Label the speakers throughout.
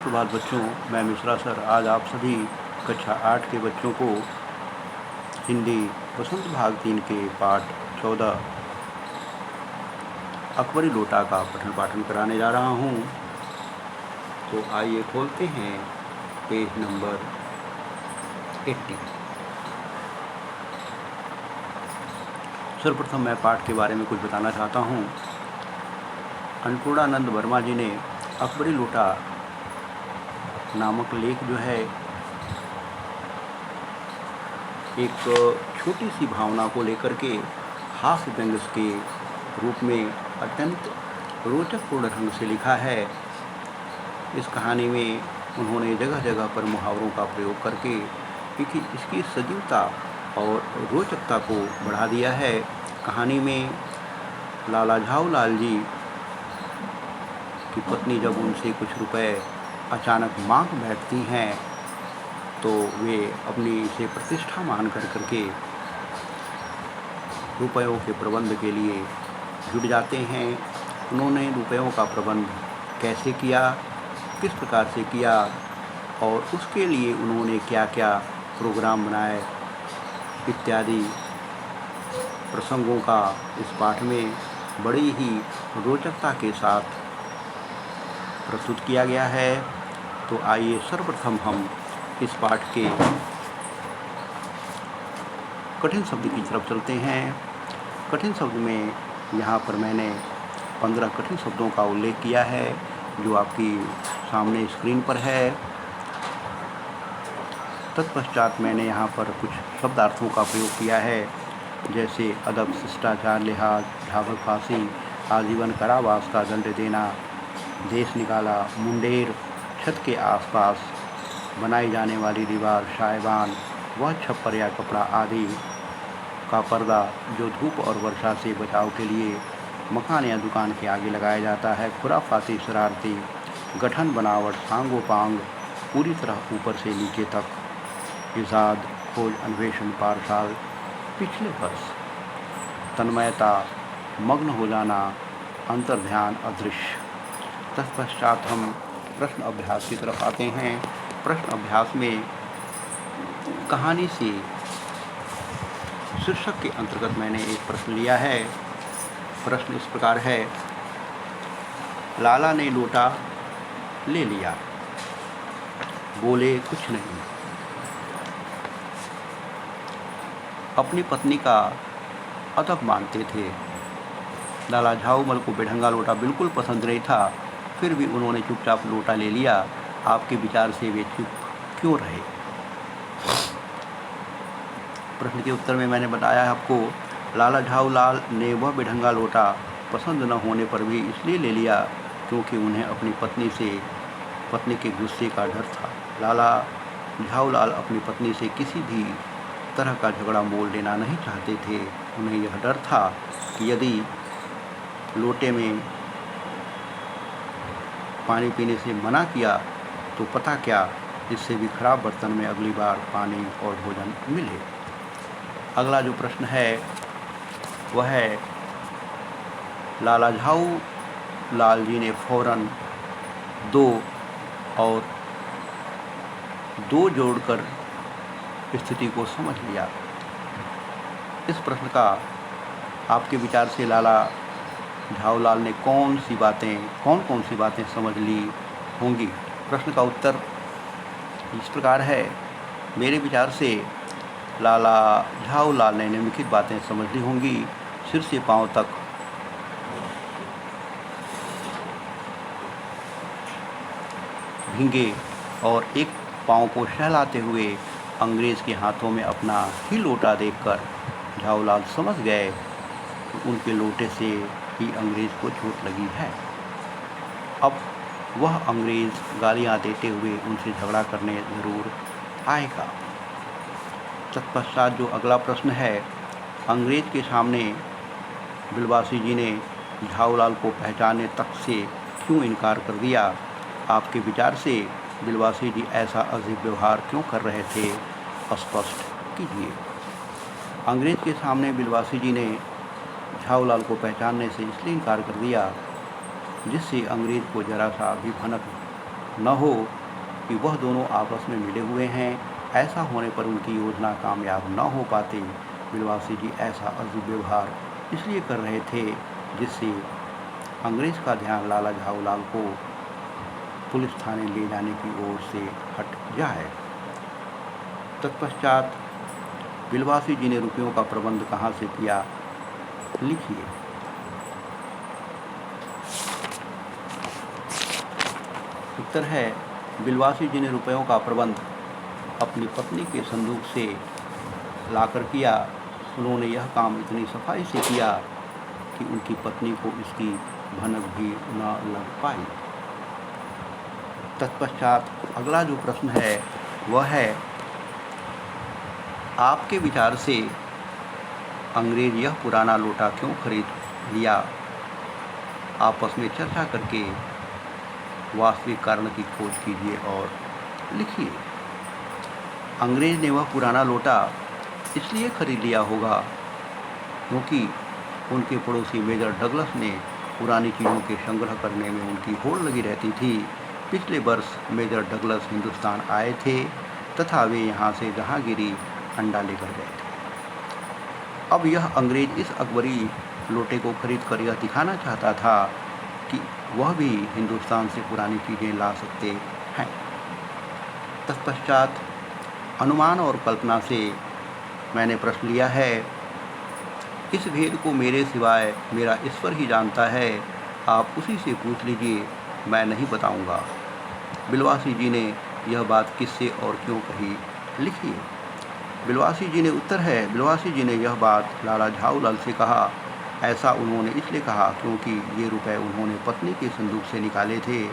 Speaker 1: सुप्रभात बच्चों, मैं मिश्रा सर आज आप सभी कक्षा 8 के बच्चों को हिंदी वसंत भाग 3 के पाठ 14 अकबरी लोटा का पठन पाठन कराने जा रहा हूँ। तो आइए खोलते हैं पेज नंबर 80। सर्वप्रथम मैं पाठ के बारे में कुछ बताना चाहता हूँ। अन्नपूर्णानंद वर्मा जी ने अकबरी लोटा नामक लेख जो है एक छोटी सी भावना को लेकर के हास्य व्यंग्य के रूप में अत्यंत रोचकपूर्ण ढंग से लिखा है। इस कहानी में उन्होंने जगह जगह पर मुहावरों का प्रयोग करके इसकी सजीवता और रोचकता को बढ़ा दिया है। कहानी में लाला झाऊलाल जी की पत्नी जब उनसे कुछ रुपए अचानक मांग बैठती हैं तो वे अपनी इसे प्रतिष्ठा मान करके रुपयों के प्रबंध के लिए जुट जाते हैं। उन्होंने रुपयों का प्रबंध कैसे किया, किस प्रकार से किया और उसके लिए उन्होंने क्या क्या प्रोग्राम बनाए इत्यादि प्रसंगों का इस पाठ में बड़ी ही रोचकता के साथ प्रस्तुत किया गया है। तो आइए सर्वप्रथम हम इस पाठ के कठिन शब्द की तरफ चलते हैं। कठिन शब्द में यहाँ पर मैंने 15 कठिन शब्दों का उल्लेख किया है जो आपकी सामने स्क्रीन पर है। तत्पश्चात मैंने यहाँ पर कुछ शब्दार्थों का प्रयोग किया है, जैसे अदब, शिष्टाचार, लिहाज, ढाबक, फांसी, आजीवन कारावास का दंड देना, देश निकाला, मुंडेर, छत के आसपास बनाई जाने वाली दीवार, शायबान, वह छप्पर या कपड़ा आदि का पर्दा जो धूप और वर्षा से बचाव के लिए मकान या दुकान के आगे लगाया जाता है, खुराफाती, शरारती, गठन, बनावट, सांगो पांग, पूरी तरह ऊपर से नीचे तक, इजाद, खोज, अन्वेषण, पारसाल, पिछले वर्ष, तन्मयता, मग्न हो जाना, अंतर्ध्यान, अदृश्य। तत्पश्चात हम प्रश्न अभ्यास की तरफ आते हैं। प्रश्न अभ्यास में कहानी से शीर्षक के अंतर्गत मैंने एक प्रश्न लिया है। प्रश्न इस प्रकार है, लाला ने लोटा ले लिया, बोले कुछ नहीं। अपनी पत्नी का अदब मानते थे। लाला झाऊमल को बेढंगा लोटा बिल्कुल पसंद नहीं था, फिर भी उन्होंने चुपचाप लोटा ले लिया। आपके विचार से वे चुप क्यों रहे? प्रश्न के उत्तर में मैंने बताया आपको, लाला झाऊलाल ने वह बेढंगा लोटा पसंद न होने पर भी इसलिए ले लिया क्योंकि उन्हें अपनी पत्नी के गुस्से का डर था। लाला झाऊलाल अपनी पत्नी से किसी भी तरह का झगड़ा मोल लेना नहीं चाहते थे। उन्हें यह डर था कि यदि लोटे में पानी पीने से मना किया तो पता क्या, इससे भी खराब बर्तन में अगली बार पानी और भोजन मिले। अगला जो प्रश्न है वह है, लाला झाऊलाल जी ने फौरन 2 और 2 जोड़कर स्थिति को समझ लिया। इस प्रश्न का आपके विचार से लाला झाऊलाल ने कौन कौन सी बातें समझ ली होंगी? प्रश्न का उत्तर इस प्रकार है, मेरे विचार से लाला झाऊलाल ने निम्नलिखित बातें समझ ली होंगी। सिर से पांव तक भींगे और एक पांव को सहलाते हुए अंग्रेज के हाथों में अपना ही लोटा देखकर झाऊलाल समझ गए कि उनके लोटे से ही अंग्रेज को चोट लगी है। अब वह अंग्रेज गालियां देते हुए उनसे झगड़ा करने जरूर आएगा। तत्पश्चात जो अगला प्रश्न है, अंग्रेज के सामने बिलवासी जी ने झाऊलाल को पहचानने तक से क्यों इनकार कर दिया? आपके विचार से बिलवासी जी ऐसा अजीब व्यवहार क्यों कर रहे थे? स्पष्ट कीजिए। अंग्रेज के सामने बिलवासी जी ने झाऊलाल को पहचानने से इसलिए इनकार कर दिया जिससे अंग्रेज को जरा सा भी भनक न हो कि वह दोनों आपस में मिले हुए हैं। ऐसा होने पर उनकी योजना कामयाब न हो पाती। बिलवासी जी ऐसा अजीब व्यवहार इसलिए कर रहे थे जिससे अंग्रेज़ का ध्यान लाला झाऊलाल को पुलिस थाने ले जाने की ओर से हट जाए। तत्पश्चात बिलवासी जी ने रुपयों का प्रबंध कहाँ से किया, लिखिए। उत्तर है, बिलवासी जी ने रुपयों का प्रबंध अपनी पत्नी के संदूक से लाकर किया। उन्होंने यह काम इतनी सफाई से किया कि उनकी पत्नी को इसकी भनक भी न लग पाई। तत्पश्चात अगला जो प्रश्न है वह है, आपके विचार से अंग्रेज यह पुराना लोटा क्यों खरीद लिया? आपस में चर्चा करके वास्तविक कारण की खोज कीजिए और लिखिए। अंग्रेज ने वह पुराना लोटा इसलिए खरीद लिया होगा क्योंकि उनके पड़ोसी मेजर डगलस ने पुरानी चीज़ों के संग्रह करने में उनकी होड़ लगी रहती थी। पिछले वर्ष मेजर डगलस हिंदुस्तान आए थे तथा वे यहाँ से जहांगीरी अंडा लेकर गए थे। अब यह अंग्रेज इस अकबरी लोटे को खरीद कर यह दिखाना चाहता था कि वह भी हिंदुस्तान से पुरानी चीज़ें ला सकते हैं। तत्पश्चात अनुमान और कल्पना से मैंने प्रश्न लिया है, इस भेद को मेरे सिवाय मेरा ईश्वर ही जानता है, आप उसी से पूछ लीजिए, मैं नहीं बताऊंगा। बिलवासी जी ने यह बात किससे और क्यों कही, लिखिए। बिलवासी जी ने उत्तर है, बिलवासी जी ने यह बात लाला झाऊलाल से कहा। ऐसा उन्होंने इसलिए कहा क्योंकि ये रुपए उन्होंने पत्नी के संदूक से निकाले थे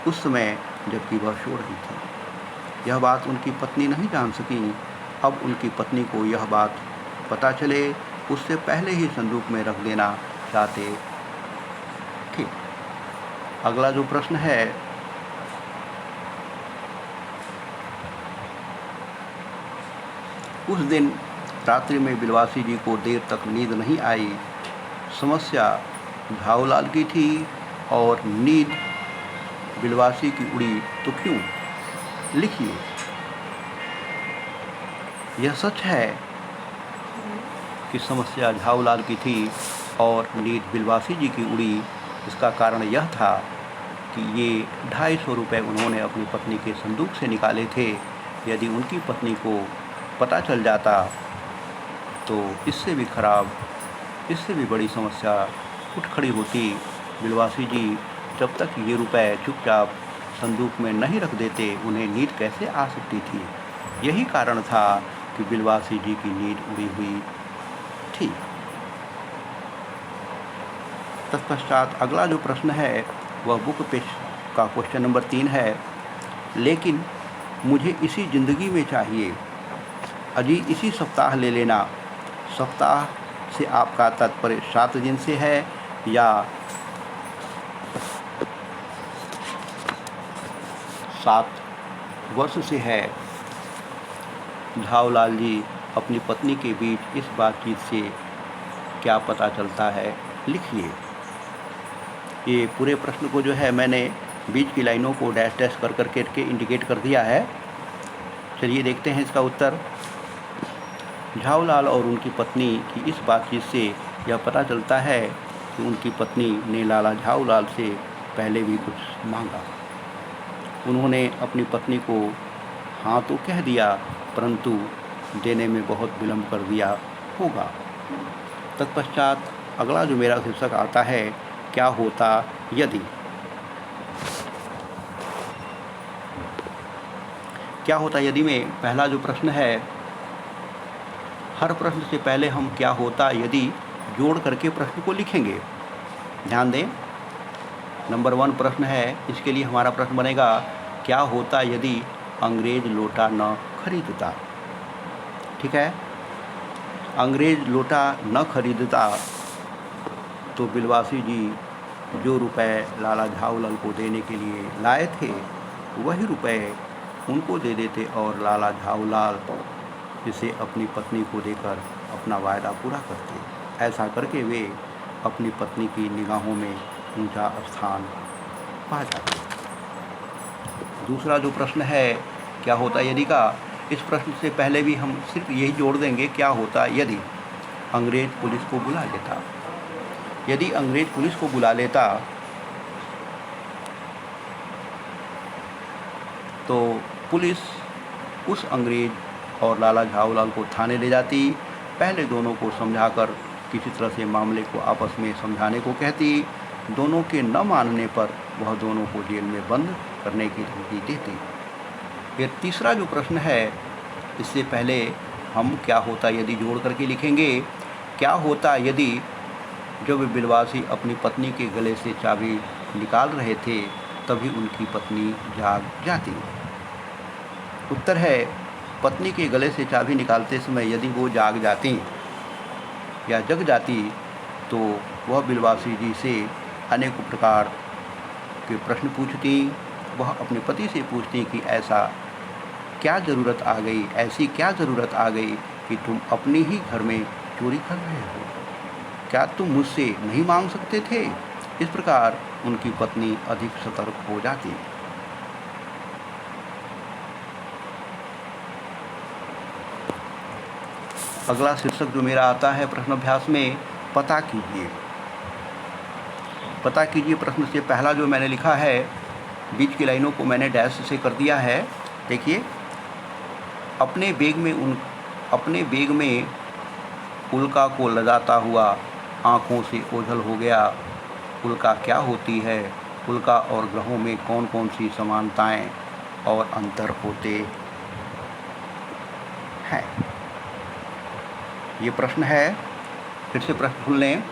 Speaker 1: उस समय जबकि वह सो रही थी। यह बात उनकी पत्नी नहीं जान सकी। अब उनकी पत्नी को यह बात पता चले उससे पहले ही संदूक में रख देना चाहते थे। अगला जो प्रश्न है, उस दिन रात्रि में बिलवासी जी को देर तक नींद नहीं आई। समस्या झाऊलाल की थी और नींद बिलवासी की उड़ी तो क्यों, लिखिए। यह सच है कि समस्या झाऊलाल की थी और नींद बिलवासी जी की उड़ी। इसका कारण यह था कि ये 250 रुपये उन्होंने अपनी पत्नी के संदूक से निकाले थे। यदि उनकी पत्नी को पता चल जाता तो इससे भी खराब, इससे भी बड़ी समस्या उठ खड़ी होती। बिलवासी जी जब तक ये रुपए चुपचाप संदूक में नहीं रख देते उन्हें नींद कैसे आ सकती थी। यही कारण था कि बिलवासी जी की नींद उड़ी हुई थी। तत्पश्चात अगला जो प्रश्न है वह बुक पेज का क्वेश्चन नंबर 3 है, लेकिन मुझे इसी ज़िंदगी में चाहिए, अजी इसी सप्ताह ले लेना। सप्ताह से आपका तात्पर्य 7 दिन से है या 7 वर्ष से है? झाऊलाल जी अपनी पत्नी के बीच इस बातचीत से क्या पता चलता है, लिखिए। ये पूरे प्रश्न को जो है मैंने बीच की लाइनों को डैश डैश कर करके इंडिकेट कर दिया है। चलिए देखते हैं इसका उत्तर। झाऊलाल और उनकी पत्नी की इस बातचीत से यह पता चलता है कि उनकी पत्नी ने लाला झाऊलाल से पहले भी कुछ मांगा। उन्होंने अपनी पत्नी को हाँ तो कह दिया परंतु देने में बहुत विलम्ब कर दिया होगा। तत्पश्चात अगला जो मेरा शीर्षक आता है, क्या होता यदि। क्या होता यदि में पहला जो प्रश्न है, हर प्रश्न से पहले हम क्या होता यदि जोड़ करके प्रश्न को लिखेंगे। ध्यान दें, नंबर 1 प्रश्न है, इसके लिए हमारा प्रश्न बनेगा क्या होता यदि अंग्रेज लोटा न खरीदता। ठीक है, अंग्रेज लोटा न खरीदता तो बिलवासी जी जो रुपए लाला झाऊलाल को देने के लिए लाए थे वही रुपए उनको दे देते और लाला झाऊलाल इसे अपनी पत्नी को देकर अपना वायदा पूरा करते। ऐसा करके वे अपनी पत्नी की निगाहों में ऊंचा स्थान पा जाते। दूसरा जो प्रश्न है क्या होता यदि का, इस प्रश्न से पहले भी हम सिर्फ यही जोड़ देंगे क्या होता यदि अंग्रेज पुलिस को बुला लेता। यदि अंग्रेज पुलिस को बुला लेता तो पुलिस उस अंग्रेज और लाला झाऊलाल को थाने ले जाती, पहले दोनों को समझाकर किसी तरह से मामले को आपस में समझाने को कहती, दोनों के न मानने पर वह दोनों को जेल में बंद करने की धमकी देती। फिर तीसरा जो प्रश्न है, इससे पहले हम क्या होता यदि जोड़ करके लिखेंगे, क्या होता यदि जब बिलवासी अपनी पत्नी के गले से चाबी निकाल रहे थे तभी उनकी पत्नी जाग जाती। उत्तर है, पत्नी के गले से चाबी निकालते समय यदि वो जाग जाती या जग जाती तो वह बिलवासी जी से अनेक प्रकार के प्रश्न पूछती। वह अपने पति से पूछती कि ऐसा क्या ज़रूरत आ गई, ऐसी क्या ज़रूरत आ गई कि तुम अपने ही घर में चोरी कर रहे हो, क्या तुम मुझसे नहीं मांग सकते थे। इस प्रकार उनकी पत्नी अधिक सतर्क हो जाती। अगला शीर्षक जो मेरा आता है प्रश्न अभ्यास में, पता कीजिए। पता कीजिए प्रश्न से पहला जो मैंने लिखा है, बीच की लाइनों को मैंने डैश से कर दिया है। देखिए, अपने बेग में उल्का को लगाता हुआ आँखों से ओझल हो गया। उल्का क्या होती है, उल्का और ग्रहों में कौन कौन सी समानताएं और अंतर होते हैं। ये प्रश्न है, फिर से प्रश्न सुन लें।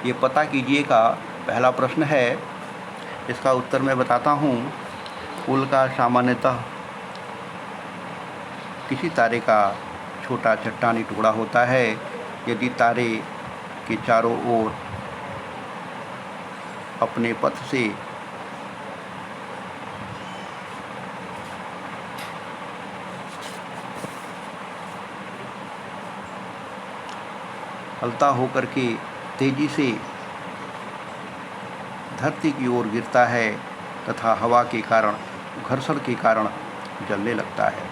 Speaker 1: ये पता कीजिए का पहला प्रश्न है, इसका उत्तर मैं बताता हूँ। उल्का सामान्यतः किसी तारे का छोटा चट्टानी टुकड़ा होता है। यदि तारे के चारों ओर अपने पथ से हलता होकर के तेजी से धरती की ओर गिरता है तथा हवा के कारण, घर्षण के कारण जलने लगता है।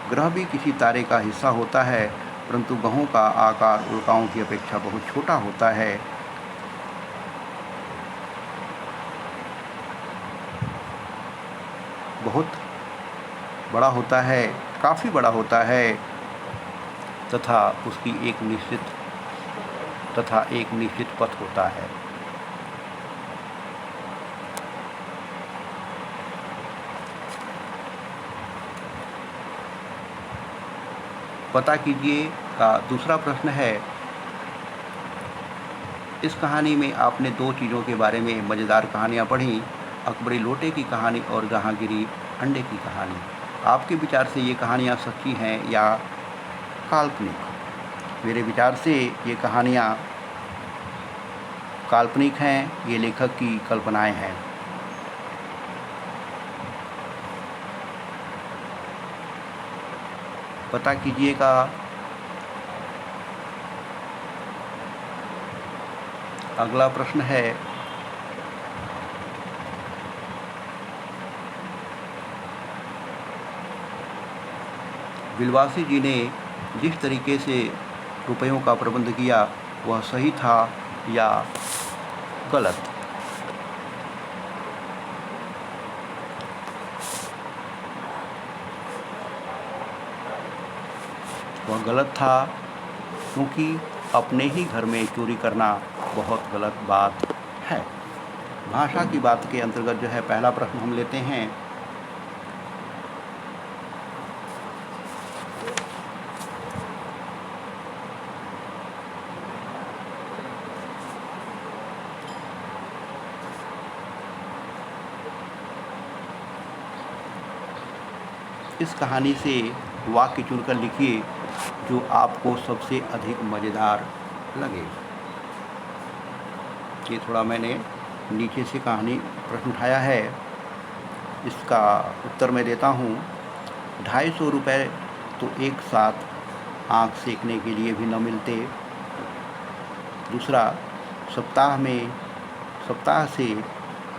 Speaker 1: ग्रह भी किसी तारे का हिस्सा होता है, परंतु ग्रहों का आकार उल्काओं की अपेक्षा बहुत छोटा होता है। बहुत बड़ा होता है, काफ़ी बड़ा होता है तथा उसकी एक निश्चित पथ होता है। पता कीजिए का दूसरा प्रश्न है, इस कहानी में आपने दो चीज़ों के बारे में मज़ेदार कहानियाँ पढ़ी, अकबरी लोटे की कहानी और जहांगीरी अंडे की कहानी। आपके विचार से ये कहानियाँ सच्ची हैं या काल्पनिक? मेरे विचार से ये कहानियाँ काल्पनिक हैं, ये लेखक की कल्पनाएं हैं। पता कीजिएगा अगला प्रश्न है, बिलवासी जी ने जिस तरीके से रुपयों का प्रबंध किया वह सही था या गलत? वह गलत था, क्योंकि अपने ही घर में चोरी करना बहुत गलत बात है। भाषा की बात के अंतर्गत जो है पहला प्रश्न हम लेते हैं। इस कहानी से वाक्य चुनकर लिखिए जो आपको सबसे अधिक मज़ेदार लगे। ये थोड़ा मैंने नीचे से कहानी प्रश्न उठाया है, इसका उत्तर मैं देता हूँ। 250 रुपये तो एक साथ आँख सेकने के लिए भी न मिलते। दूसरा, सप्ताह से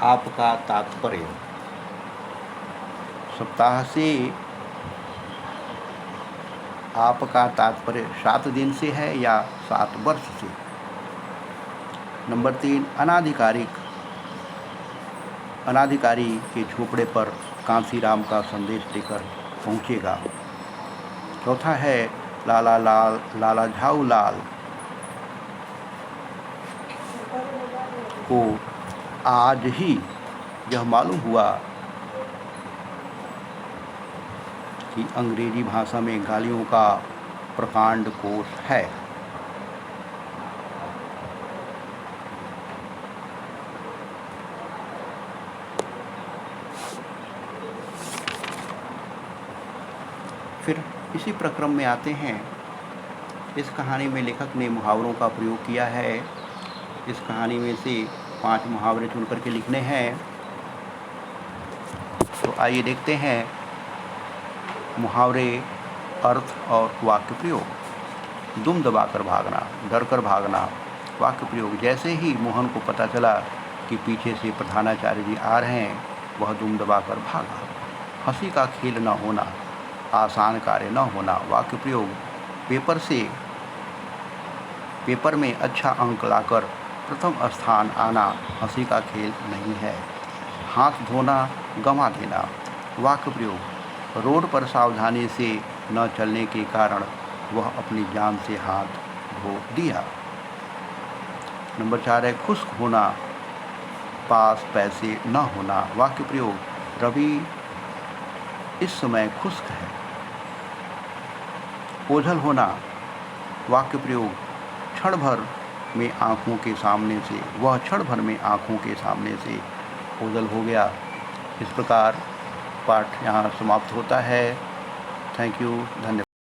Speaker 1: आपका तात्पर्य। सप्ताह से आपका तात्पर्य 7 दिन से है या 7 वर्ष से। नंबर 3, अनाधिकारी के झोपड़े पर कांसीराम का संदेश लेकर पहुँचेगा। चौथा है लाला झाऊ लाल को आज ही यह मालूम हुआ कि अंग्रेजी भाषा में गालियों का प्रकांड कोश है। फिर इसी प्रक्रम में आते हैं। इस कहानी में लेखक ने मुहावरों का प्रयोग किया है। इस कहानी में से 5 मुहावरे चुन करके लिखने हैं। तो आइए देखते हैं मुहावरे, अर्थ और वाक्य प्रयोग। दुम दबाकर भागना, डर कर भागना। वाक्य प्रयोग, जैसे ही मोहन को पता चला कि पीछे से प्रधानाचार्य जी आ रहे हैं, वह दुम दबाकर भागा। हंसी का खेल न होना, आसान कार्य न होना। वाक्य प्रयोग, पेपर में अच्छा अंक लाकर प्रथम स्थान आना हंसी का खेल नहीं है। हाथ धोना, गंवा देना। वाक्य प्रयोग, रोड पर सावधानी से न चलने के कारण वह अपनी जान से हाथ धो दिया। नंबर 4 है खुश्क होना, पास पैसे न होना। वाक्य प्रयोग, रवि इस समय खुश्क है। ओझल होना। वाक्य प्रयोग, क्षण भर में आँखों के सामने से, वह क्षण भर में आँखों के सामने से ओझल हो गया। इस प्रकार पाठ यहाँ समाप्त होता है। थैंक यू, धन्यवाद।